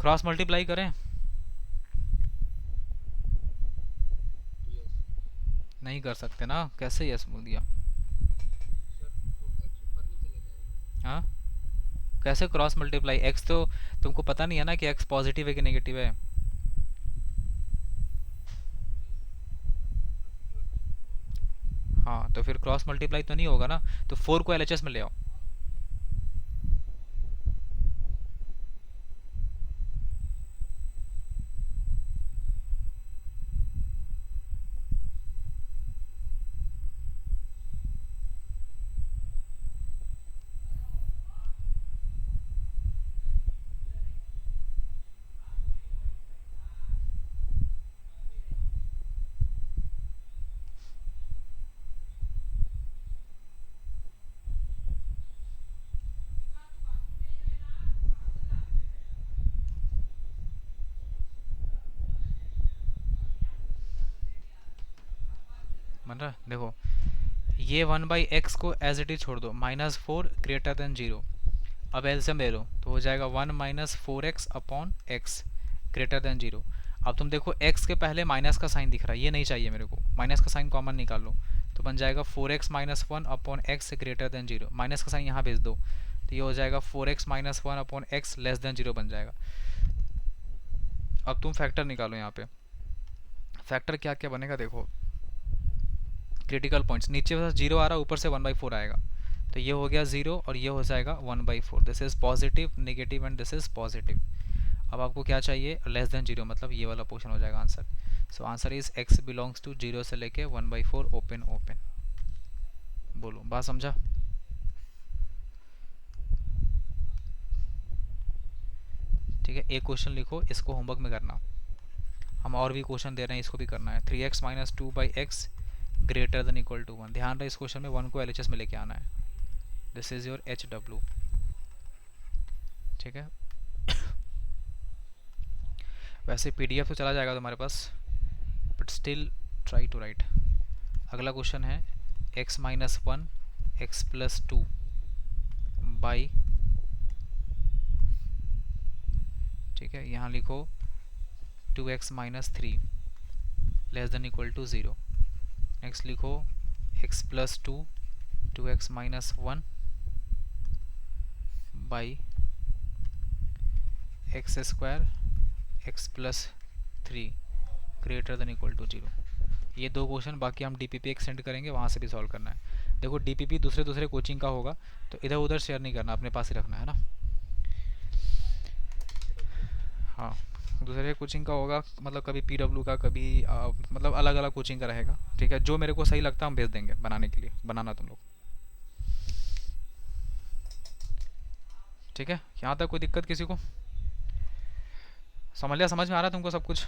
क्रॉस मल्टीप्लाई करें? नहीं कर सकते ना, कैसे यस बोल दिया? हाँ, कैसे क्रॉस मल्टीप्लाई? एक्स तो तुमको पता नहीं है ना कि एक्स पॉजिटिव है कि नेगेटिव है। हाँ तो फिर क्रॉस मल्टीप्लाई तो नहीं होगा ना। तो 4 को LHS में ले आओ। बन रहा है? देखो ये 1/x को एज इट इज छोड़ दो, -4 ग्रेटर देन 0। अब एलसीएम ले लो तो हो जाएगा 1 - 4x upon x greater than 0। अब तुम देखो x के पहले माइनस का साइन दिख रहा है, ये नहीं चाहिए मेरे को, माइनस का साइन कॉमन निकाल लो तो बन जाएगा 4x - 1 upon x greater than 0। Minus का साइन यहाँ भेज दो तो ये हो जाएगा 4x - 1 upon x less than 0 बन जाएगा। अब तुम फैक्टर निकालो यहाँ पे, फैक्टर क्या क्या बनेगा देखो, क्रिटिकल पॉइंट्स नीचे से 0 आ रहा है, ऊपर से 1/4 आएगा, तो ये हो गया 0 और ये हो जाएगा 1/4। This is positive, negative and this is positive. अब आपको क्या चाहिए, लेस देन 0, मतलब ये वाला पोर्शन हो जाएगा answer. So answer is x belongs to 0 से लेके 1/4 ओपन ओपन। बोलो बात समझा? ठीक है, एक क्वेश्चन लिखो, इसको होमवर्क में करना। हम और भी क्वेश्चन दे रहे हैं, इसको भी करना है। 3x - 2/x greater than equal to 1। ध्यान रहे इस क्वेश्चन में 1 को एलएचएस में लेके आना है। This is your HW। ठीक है, वैसे PDF तो चला जाएगा तुम्हारे पास, but still try to write. अगला क्वेश्चन है x - 1 x + 2 बाई, ठीक है, यहाँ लिखो 2x - 3 less than equal to 0। Next लिखो x + 2 2x - 1 by x² x + 3 greater than equal to 0। ये दो क्वेश्चन, बाकी हम DPP एक सेंड करेंगे, वहाँ से भी सॉल्व करना है। देखो DPP दूसरे दूसरे कोचिंग का होगा, तो इधर उधर शेयर नहीं करना, अपने पास ही रखना है ना। हाँ, दूसरे कोचिंग का होगा, मतलब कभी PW का, कभी मतलब अलग अलग कोचिंग का रहेगा। ठीक है, जो मेरे को सही लगता है हम भेज देंगे बनाने के लिए, बनाना तुम लोग। ठीक है, यहाँ तक कोई दिक्कत किसी को? समझ लिया, समझ में आ रहा है तुमको सब कुछ?